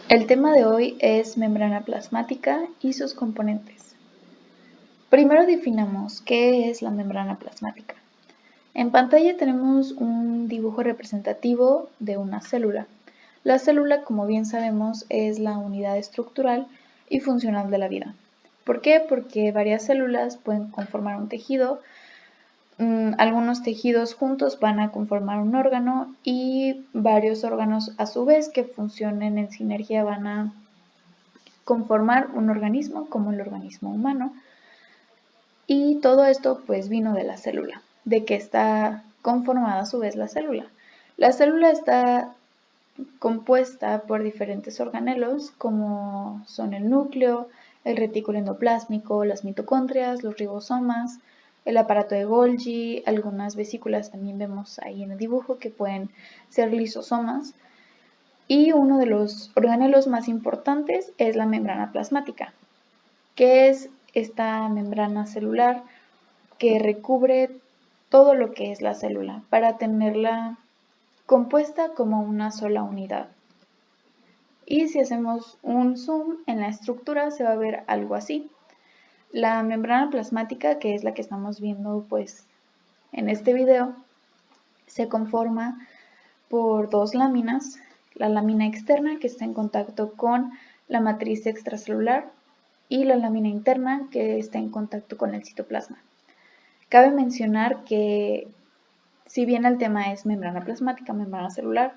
El tema de hoy es membrana plasmática y sus componentes. Primero definamos qué es la membrana plasmática. En pantalla tenemos un dibujo representativo de una célula. La célula, como bien sabemos, es la unidad estructural y funcional de la vida. ¿Por qué? Porque varias células pueden conformar un tejido. Algunos tejidos juntos van a conformar un órgano y varios órganos a su vez que funcionen en sinergia van a conformar un organismo como el organismo humano. Y todo esto pues vino de la célula, de que está conformada a su vez la célula. La célula está compuesta por diferentes organelos como son el núcleo, el retículo endoplásmico, las mitocondrias, los ribosomas, el aparato de Golgi, algunas vesículas también vemos ahí en el dibujo que pueden ser lisosomas. Y uno de los organelos más importantes es la membrana plasmática, que es esta membrana celular que recubre todo lo que es la célula para tenerla compuesta como una sola unidad. Y si hacemos un zoom en la estructura se va a ver algo así. La membrana plasmática, que es la que estamos viendo pues en este video, se conforma por dos láminas. La lámina externa que está en contacto con la matriz extracelular y la lámina interna que está en contacto con el citoplasma. Cabe mencionar que si bien el tema es membrana plasmática, membrana celular,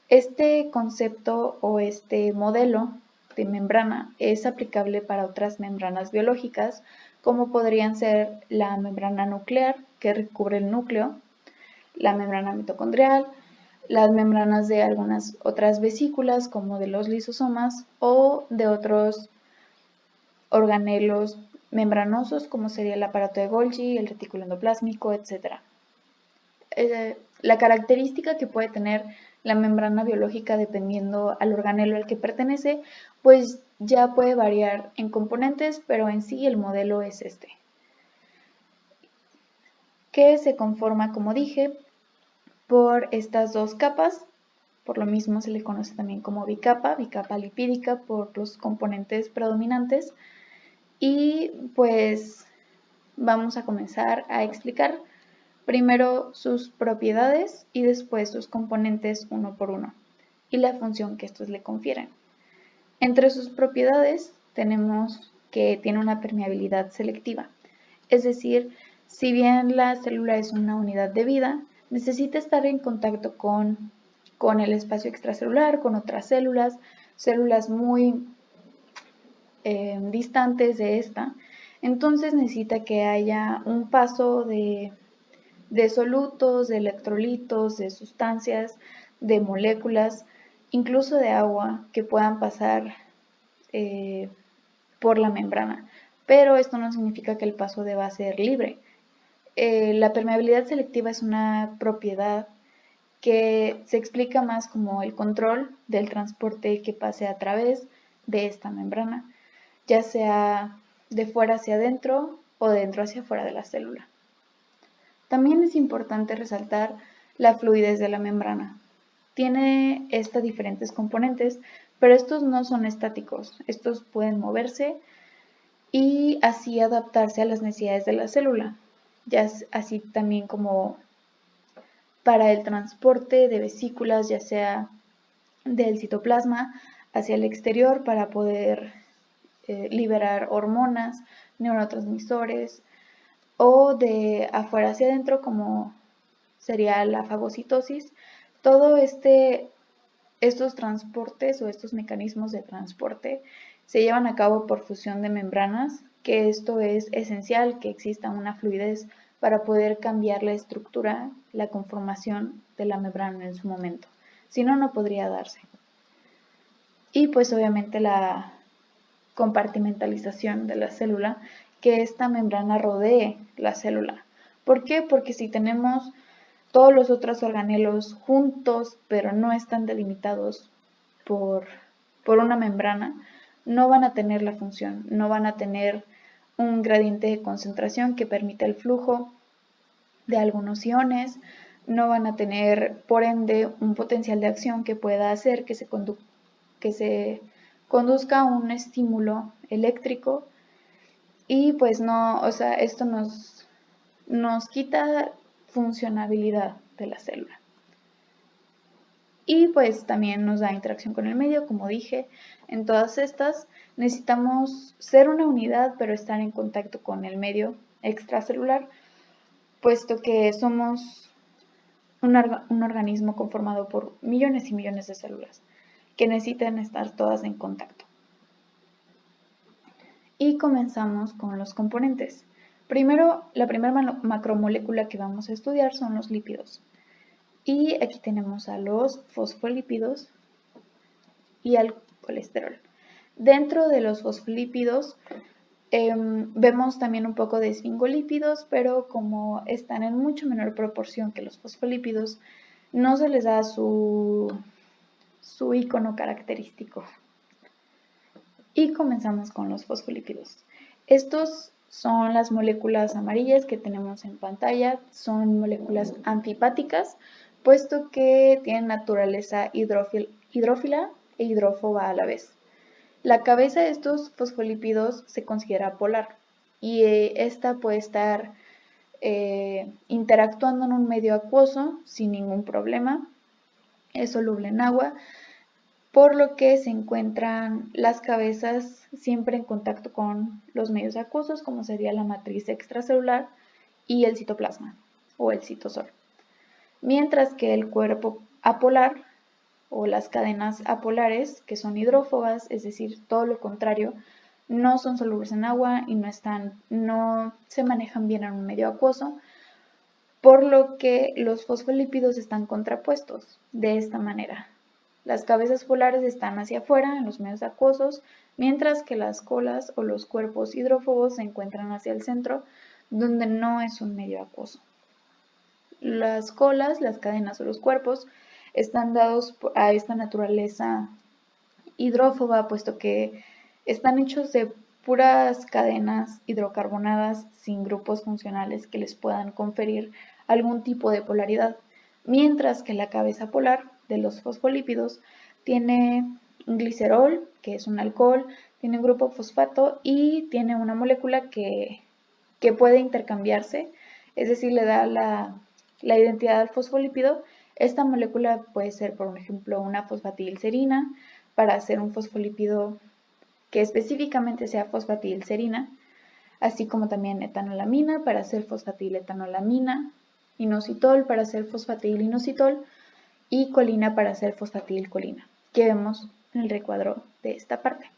este concepto o este modelo de membrana es aplicable para otras membranas biológicas, como podrían ser la membrana nuclear, que recubre el núcleo, la membrana mitocondrial, las membranas de algunas otras vesículas, como de los lisosomas, o de otros organelos membranosos, como sería el aparato de Golgi, el retículo endoplásmico, etc. La característica que puede tener la membrana biológica dependiendo al organelo al que pertenece, pues ya puede variar en componentes, pero en sí el modelo es este, que se conforma, como dije, por estas dos capas. Por lo mismo se le conoce también como bicapa lipídica por los componentes predominantes. Y pues vamos a comenzar a explicar primero sus propiedades y después sus componentes uno por uno y la función que estos le confieren. Entre sus propiedades tenemos que tiene una permeabilidad selectiva, es decir, si bien la célula es una unidad de vida, necesita estar en contacto con el espacio extracelular, con otras células, células muy distantes de esta. Entonces necesita que haya un paso de solutos, de electrolitos, de sustancias, de moléculas, incluso de agua que puedan pasar por la membrana. Pero esto no significa que el paso deba ser libre. La permeabilidad selectiva es una propiedad que se explica más como el control del transporte que pase a través de esta membrana, ya sea de fuera hacia adentro o de dentro hacia fuera de la célula. También es importante resaltar la fluidez de la membrana. Tiene estas diferentes componentes, pero estos no son estáticos. Estos pueden moverse y así adaptarse a las necesidades de la célula, ya así también como para el transporte de vesículas, ya sea del citoplasma hacia el exterior para poder liberar hormonas, neurotransmisores, o de afuera hacia adentro como sería la fagocitosis. Todo estos transportes o estos mecanismos de transporte se llevan a cabo por fusión de membranas, que esto es esencial que exista una fluidez para poder cambiar la estructura, la conformación de la membrana en su momento. Si no, no podría darse. Y pues obviamente la compartimentalización de la célula, que esta membrana rodee la célula. ¿Por qué? Porque si tenemos todos los otros organelos juntos, pero no están delimitados por una membrana, no van a tener la función, no van a tener un gradiente de concentración que permita el flujo de algunos iones, no van a tener, por ende, un potencial de acción que pueda hacer que que se conduzca un estímulo eléctrico y pues no, o sea, esto nos quita funcionabilidad de la célula. Y pues también nos da interacción con el medio, como dije. En todas estas necesitamos ser una unidad, pero estar en contacto con el medio extracelular, puesto que somos un organismo conformado por millones y millones de células que necesitan estar todas en contacto. Y comenzamos con los componentes. Primero, la primera macromolécula que vamos a estudiar son los lípidos. Y aquí tenemos a los fosfolípidos y al colesterol. Dentro de los fosfolípidos vemos también un poco de esfingolípidos, pero como están en mucho menor proporción que los fosfolípidos, no se les da su icono característico. Y comenzamos con los fosfolípidos. Estos son las moléculas amarillas que tenemos en pantalla, son moléculas anfipáticas, puesto que tienen naturaleza hidrófila e hidrófoba a la vez. La cabeza de estos fosfolípidos se considera polar y esta puede estar interactuando en un medio acuoso sin ningún problema, es soluble en agua, por lo que se encuentran las cabezas siempre en contacto con los medios acuosos, como sería la matriz extracelular y el citoplasma o el citosol. Mientras que el cuerpo apolar o las cadenas apolares, que son hidrófobas, es decir, todo lo contrario, no son solubles en agua y no se manejan bien en un medio acuoso, por lo que los fosfolípidos están contrapuestos de esta manera. Las cabezas polares están hacia afuera en los medios acuosos, mientras que las colas o los cuerpos hidrófobos se encuentran hacia el centro, donde no es un medio acuoso. Las colas, las cadenas o los cuerpos están dados a esta naturaleza hidrófoba, puesto que están hechos de puras cadenas hidrocarbonadas sin grupos funcionales que les puedan conferir algún tipo de polaridad, mientras que la cabeza polar de los fosfolípidos tiene un glicerol, que es un alcohol, tiene un grupo fosfato y tiene una molécula que puede intercambiarse, es decir, le da la identidad al fosfolípido. Esta molécula puede ser, por ejemplo, una fosfatilcerina para hacer un fosfolípido que específicamente sea fosfatilcerina, así como también etanolamina para hacer fosfatiletanolamina, inositol para hacer fosfatilinositol y colina para hacer fosfatilcolina, que vemos en el recuadro de esta parte.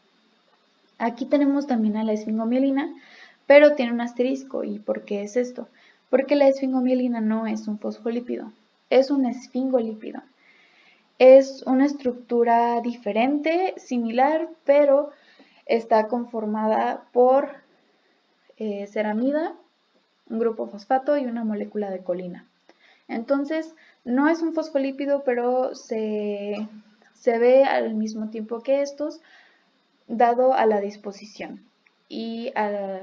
Aquí tenemos también a la esfingomielina, pero tiene un asterisco. ¿Y por qué es esto? Porque la esfingomielina no es un fosfolípido, es un esfingolípido. Es una estructura diferente, similar, pero está conformada por ceramida, un grupo fosfato y una molécula de colina. Entonces, no es un fosfolípido, pero se ve al mismo tiempo que estos, dado a la disposición y a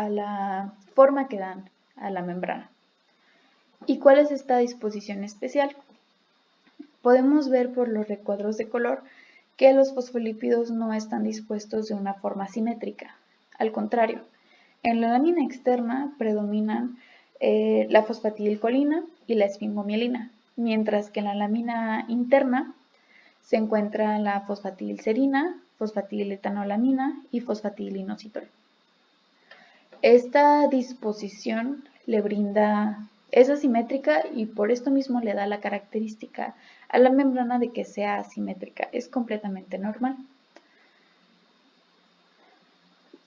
la forma que dan a la membrana. ¿Y cuál es esta disposición especial? Podemos ver por los recuadros de color que los fosfolípidos no están dispuestos de una forma simétrica. Al contrario, en la lámina externa predominan la fosfatilcolina y la esfingomielina, mientras que en la lámina interna se encuentra la fosfatilcerina, fosfatiletanolamina y fosfatilinositol. Esta disposición le brinda, es asimétrica y por esto mismo le da la característica a la membrana de que sea asimétrica. Es completamente normal.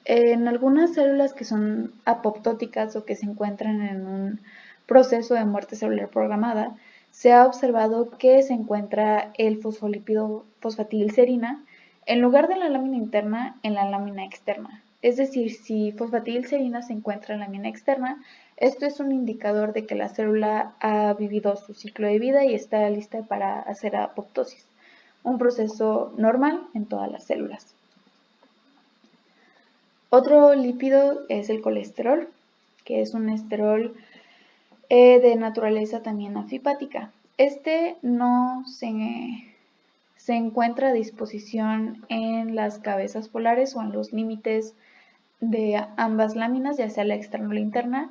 En algunas células que son apoptóticas o que se encuentran en un proceso de muerte celular programada, se ha observado que se encuentra el fosfolípido fosfatilcerina en lugar de la lámina interna, en la lámina externa. Es decir, si fosfatilcerina se encuentra en la lámina externa, esto es un indicador de que la célula ha vivido su ciclo de vida y está lista para hacer apoptosis, un proceso normal en todas las células. Otro lípido es el colesterol, que es un esterol de naturaleza también anfipática. Este no se se encuentra a disposición en las cabezas polares o en los límites de ambas láminas, ya sea la externa o la interna.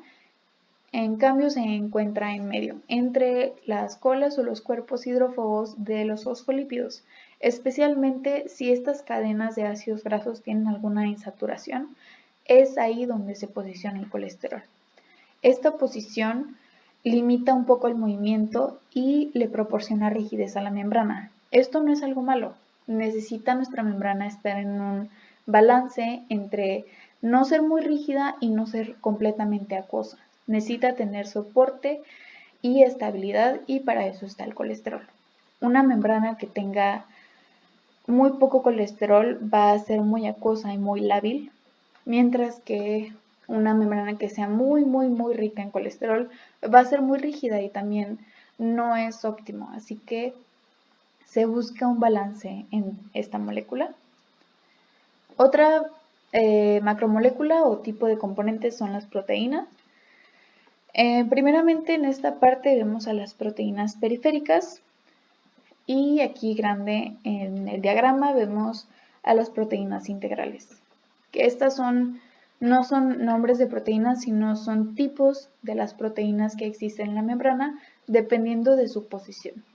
En cambio, se encuentra en medio, entre las colas o los cuerpos hidrófobos de los fosfolípidos, especialmente si estas cadenas de ácidos grasos tienen alguna insaturación. Es ahí donde se posiciona el colesterol. Esta posición limita un poco el movimiento y le proporciona rigidez a la membrana. Esto no es algo malo. Necesita nuestra membrana estar en un balance entre no ser muy rígida y no ser completamente acuosa. Necesita tener soporte y estabilidad, y para eso está el colesterol. Una membrana que tenga muy poco colesterol va a ser muy acuosa y muy lábil, mientras que una membrana que sea muy rica en colesterol va a ser muy rígida y también no es óptimo. Así que se busca un balance en esta molécula. Otra macromolécula o tipo de componentes son las proteínas. Primeramente en esta parte vemos a las proteínas periféricas, y aquí grande en el diagrama vemos a las proteínas integrales, que estas no son nombres de proteínas, sino son tipos de las proteínas que existen en la membrana dependiendo de su posición.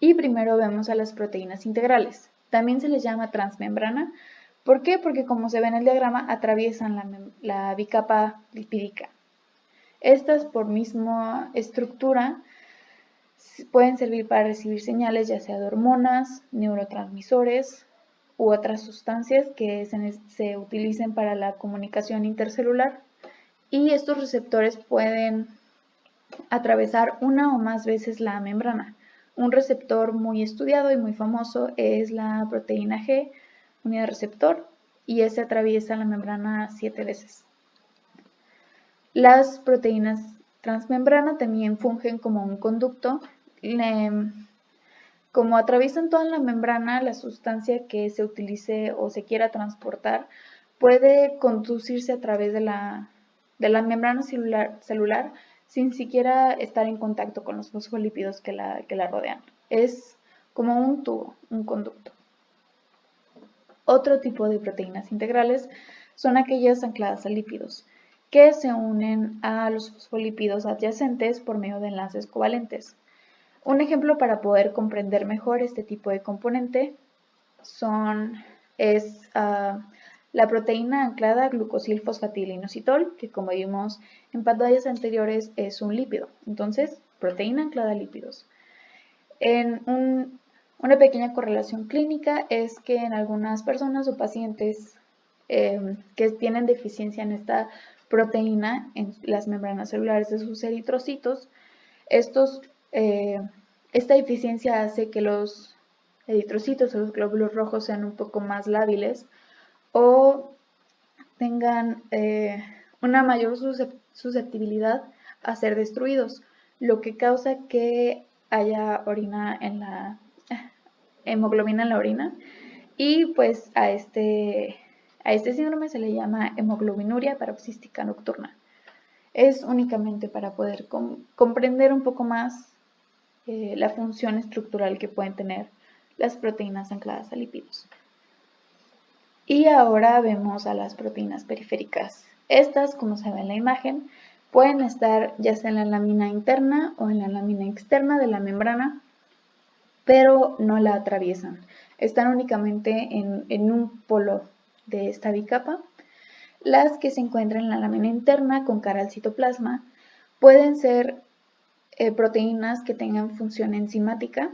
Y primero vemos a las proteínas integrales. También se les llama transmembrana. ¿Por qué? Porque como se ve en el diagrama, atraviesan la bicapa lipídica. Estas, por misma estructura, pueden servir para recibir señales ya sea de hormonas, neurotransmisores u otras sustancias que se utilicen para la comunicación intercelular, y estos receptores pueden atravesar una o más veces la membrana. Un receptor muy estudiado y muy famoso es la proteína G, unidad receptor, y ese atraviesa la membrana 7 veces. Las proteínas transmembrana también fungen como un conducto. Como atraviesan toda la membrana, la sustancia que se utilice o se quiera transportar puede conducirse a través de la membrana celular sin siquiera estar en contacto con los fosfolípidos que la rodean. Es como un tubo, un conducto. Otro tipo de proteínas integrales son aquellas ancladas a lípidos, que se unen a los fosfolípidos adyacentes por medio de enlaces covalentes. Un ejemplo para poder comprender mejor este tipo de componente es la proteína anclada glucosilfosfatilinositol, que como vimos en pantallas anteriores es un lípido. Entonces, proteína anclada a lípidos. Una pequeña correlación clínica es que en algunas personas o pacientes que tienen deficiencia en esta proteína en las membranas celulares de sus eritrocitos, esta deficiencia hace que los eritrocitos o los glóbulos rojos sean un poco más lábiles o tengan una mayor susceptibilidad a ser destruidos, lo que causa que haya hemoglobina en la orina, y pues a este síndrome se le llama hemoglobinuria paroxística nocturna. Es únicamente para poder comprender un poco más la función estructural que pueden tener las proteínas ancladas a lípidos. Y ahora vemos a las proteínas periféricas. Estas, como se ve en la imagen, pueden estar ya sea en la lámina interna o en la lámina externa de la membrana, pero no la atraviesan. Están únicamente en un polo de esta bicapa. Las que se encuentran en la lámina interna con cara al citoplasma pueden ser proteínas que tengan función enzimática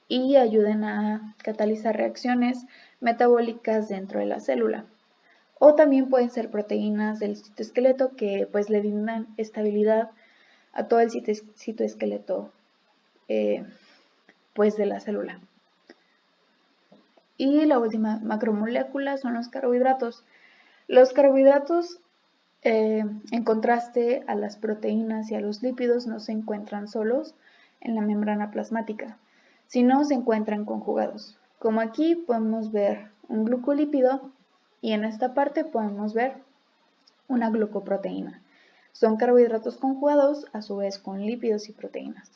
y ayuden a catalizar reacciones metabólicas dentro de la célula. O también pueden ser proteínas del citoesqueleto que pues le brindan estabilidad a todo el citoesqueleto pues de la célula. Y la última macromolécula son los carbohidratos. Los carbohidratos, en contraste a las proteínas y a los lípidos, no se encuentran solos en la membrana plasmática, sino se encuentran conjugados. Como aquí podemos ver un glucolípido y en esta parte podemos ver una glucoproteína. Son carbohidratos conjugados a su vez con lípidos y proteínas.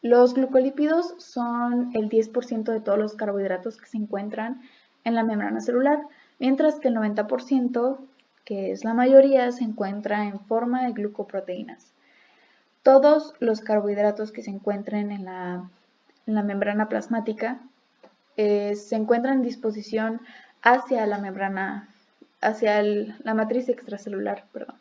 Los glucolípidos son el 10% de todos los carbohidratos que se encuentran en la membrana celular, mientras que el 90%, que es la mayoría, se encuentra en forma de glucoproteínas. Todos los carbohidratos que se encuentren en la membrana plasmática se encuentran en disposición hacia la membrana, hacia la matriz extracelular, perdón.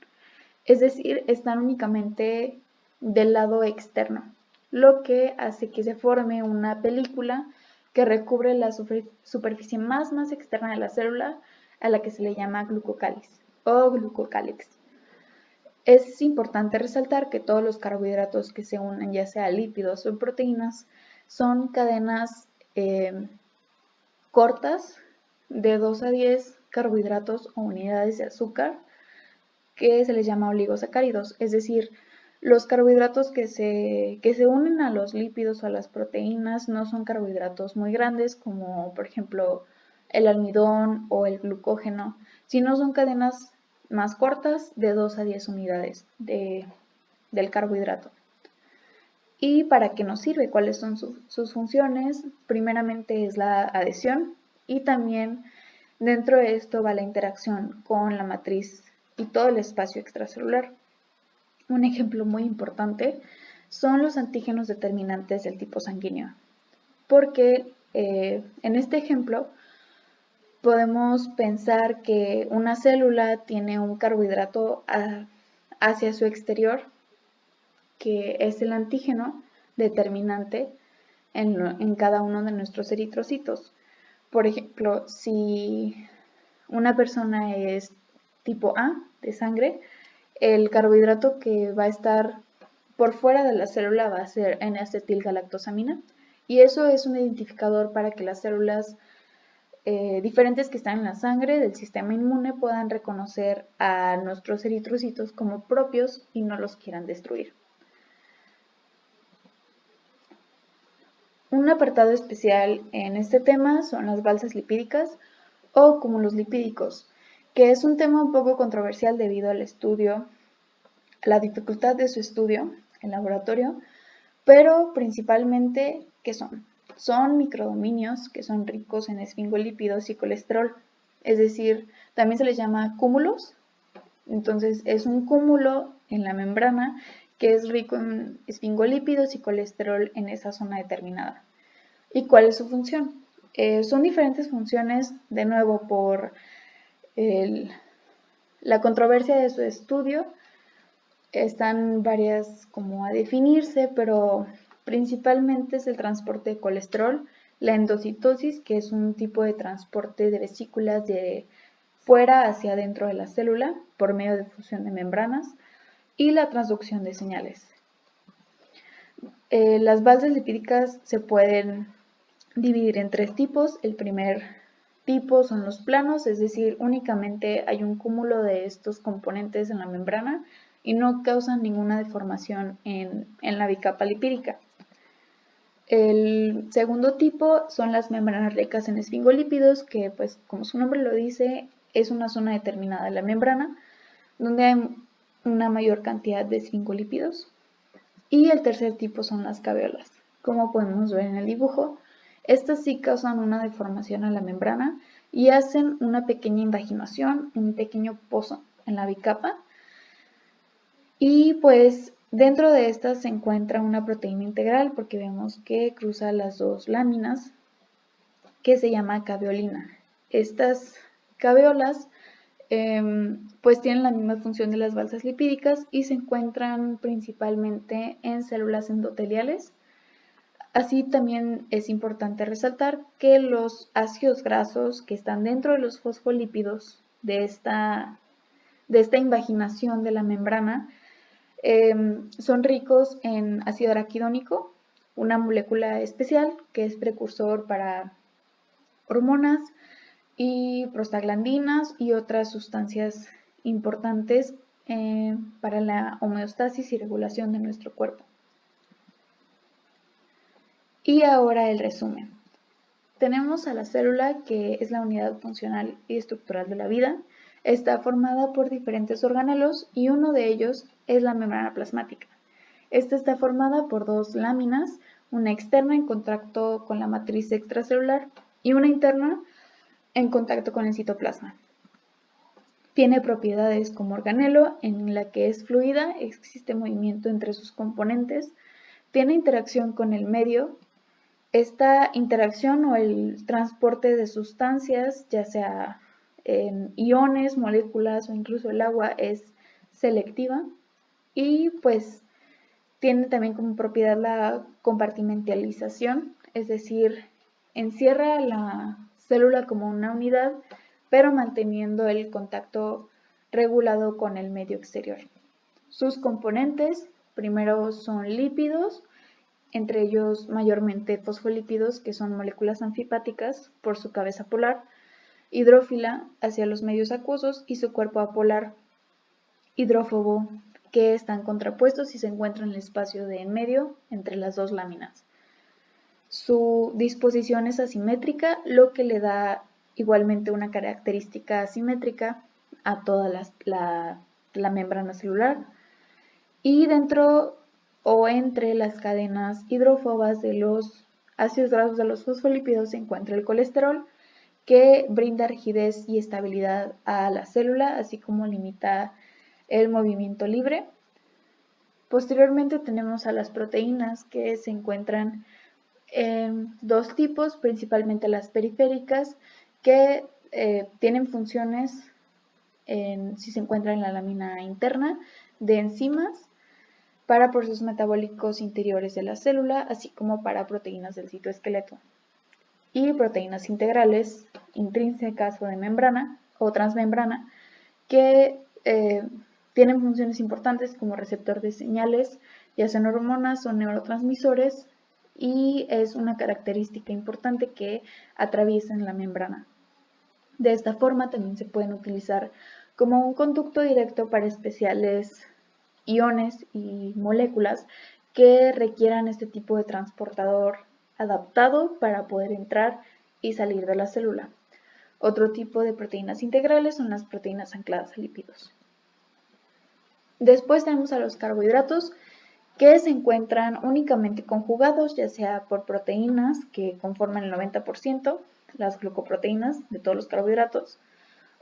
Es decir, están únicamente del lado externo, lo que hace que se forme una película que recubre la superficie más externa de la célula, a la que se le llama glucocáliz o glucocálix. Es importante resaltar que todos los carbohidratos que se unen, ya sea lípidos o proteínas, son cadenas cortas de 2 a 10 carbohidratos o unidades de azúcar, que se les llama oligosacáridos, es decir, los carbohidratos que se unen a los lípidos o a las proteínas no son carbohidratos muy grandes, como por ejemplo el almidón o el glucógeno, sino son cadenas más cortas de 2 a 10 unidades del carbohidrato. ¿Y para qué nos sirve? ¿Cuáles son sus funciones? Primeramente es la adhesión y también dentro de esto va la interacción con la matriz y todo el espacio extracelular. Un ejemplo muy importante son los antígenos determinantes del tipo sanguíneo, porque en este ejemplo podemos pensar que una célula tiene un carbohidrato hacia su exterior, que es el antígeno determinante en cada uno de nuestros eritrocitos. Por ejemplo, si una persona es tipo A de sangre, el carbohidrato que va a estar por fuera de la célula va a ser N-acetilgalactosamina, y eso es un identificador para que las células diferentes que están en la sangre del sistema inmune puedan reconocer a nuestros eritrocitos como propios y no los quieran destruir. Un apartado especial en este tema son las balsas lipídicas o cúmulos lipídicos, que es un tema un poco controversial debido al estudio, a la dificultad de su estudio en laboratorio, pero principalmente, ¿qué son? Son microdominios que son ricos en esfingolípidos y colesterol, es decir, también se les llama cúmulos. Entonces es un cúmulo en la membrana que es rico en esfingolípidos y colesterol en esa zona determinada. ¿Y cuál es su función? Son diferentes funciones, de nuevo, por la controversia de su estudio. Están varias como a definirse, pero principalmente es el transporte de colesterol, la endocitosis, que es un tipo de transporte de vesículas de fuera hacia adentro de la célula por medio de fusión de membranas, y la transducción de señales. Las balsas lipídicas se pueden dividir en 3 tipos. El primer tipo son los planos, es decir, únicamente hay un cúmulo de estos componentes en la membrana y no causan ninguna deformación en la bicapa lipídica. El segundo tipo son las membranas ricas en esfingolípidos, que pues como su nombre lo dice, es una zona determinada de la membrana donde hay una mayor cantidad de esfingolípidos. Y el tercer tipo son las caveolas. Como podemos ver en el dibujo, estas sí causan una deformación a la membrana y hacen una pequeña invaginación, un pequeño pozo en la bicapa. Y pues dentro de estas se encuentra una proteína integral, porque vemos que cruza las dos láminas, que se llama caveolina. Estas caveolas pues tienen la misma función de las balsas lipídicas y se encuentran principalmente en células endoteliales. Así también es importante resaltar que los ácidos grasos que están dentro de los fosfolípidos de esta invaginación de la membrana son ricos en ácido araquidónico, una molécula especial que es precursor para hormonas y prostaglandinas y otras sustancias importantes para la homeostasis y regulación de nuestro cuerpo. Y ahora el resumen. Tenemos a la célula, que es la unidad funcional y estructural de la vida. Está formada por diferentes organelos y uno de ellos es la membrana plasmática. Esta está formada por 2 láminas, una externa en contacto con la matriz extracelular y una interna en contacto con el citoplasma. Tiene propiedades como organelo, en la que es fluida, existe movimiento entre sus componentes, tiene interacción con el medio. Esta interacción o el transporte de sustancias, ya sea en iones, moléculas o incluso el agua, es selectiva y pues tiene también como propiedad la compartimentalización, es decir, encierra la célula como una unidad, pero manteniendo el contacto regulado con el medio exterior. Sus componentes primero son lípidos, entre ellos mayormente fosfolípidos, que son moléculas anfipáticas por su cabeza polar, hidrófila hacia los medios acuosos y su cuerpo apolar, hidrófobo, que están contrapuestos y se encuentran en el espacio de en medio entre las dos láminas. Su disposición es asimétrica, lo que le da igualmente una característica asimétrica a toda la membrana celular. Y dentro o entre las cadenas hidrófobas de los ácidos grasos de los fosfolípidos se encuentra el colesterol, que brinda rigidez y estabilidad a la célula, así como limita el movimiento libre. Posteriormente tenemos a las proteínas, que se encuentran en dos tipos, principalmente las periféricas, que tienen funciones, si se encuentran en la lámina interna, de enzimas para procesos metabólicos interiores de la célula, así como para proteínas del citoesqueleto. Y proteínas integrales, intrínsecas o de membrana o transmembrana, que tienen funciones importantes como receptor de señales, ya sean hormonas o neurotransmisores, y es una característica importante que atraviesan la membrana. De esta forma también se pueden utilizar como un conducto directo para especiales iones y moléculas que requieran este tipo de transportador adaptado para poder entrar y salir de la célula. Otro tipo de proteínas integrales son las proteínas ancladas a lípidos. Después tenemos a los carbohidratos, que se encuentran únicamente conjugados, ya sea por proteínas que conforman el 90%, las glucoproteínas de todos los carbohidratos,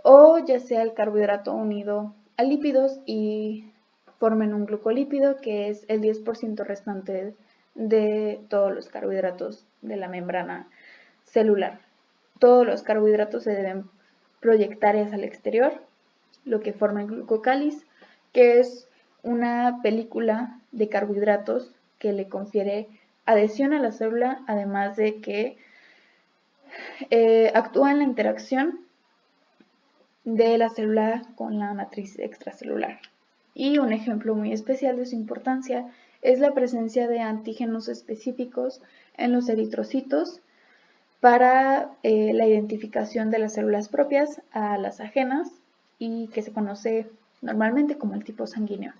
o ya sea el carbohidrato unido a lípidos y formen un glucolípido, que es el 10% restante de todos los carbohidratos de la membrana celular. Todos los carbohidratos se deben proyectar hacia el exterior, lo que forma el glucocáliz, que es una película de carbohidratos que le confiere adhesión a la célula, además de que actúa en la interacción de la célula con la matriz extracelular. Y un ejemplo muy especial de su importancia es la presencia de antígenos específicos en los eritrocitos para la identificación de las células propias a las ajenas, y que se conoce normalmente como el tipo sanguíneo.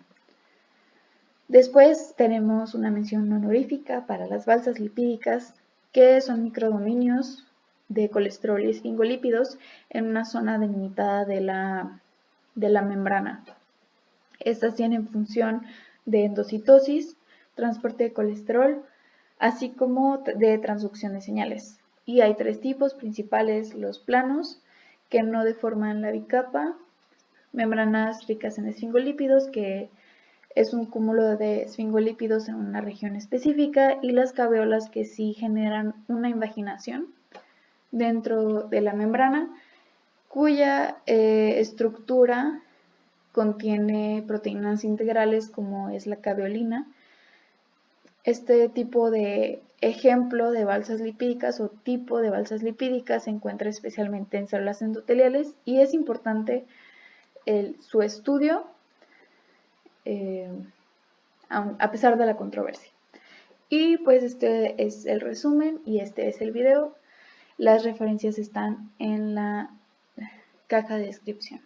Después tenemos una mención honorífica para las balsas lipídicas, que son microdominios de colesterol y esfingolípidos en una zona delimitada de la membrana. Estas tienen función de endocitosis, transporte de colesterol, así como de transducción de señales. Y hay tres tipos principales: los planos, que no deforman la bicapa; membranas ricas en esfingolípidos, que es un cúmulo de esfingolípidos en una región específica; y las caveolas, que sí generan una invaginación dentro de la membrana, cuya estructura contiene proteínas integrales como es la caveolina. Este tipo de ejemplo de balsas lipídicas o tipo de balsas lipídicas se encuentra especialmente en células endoteliales, y es importante su estudio a pesar de la controversia. Y pues este es el resumen y este es el video. Las referencias están en la caja de descripción.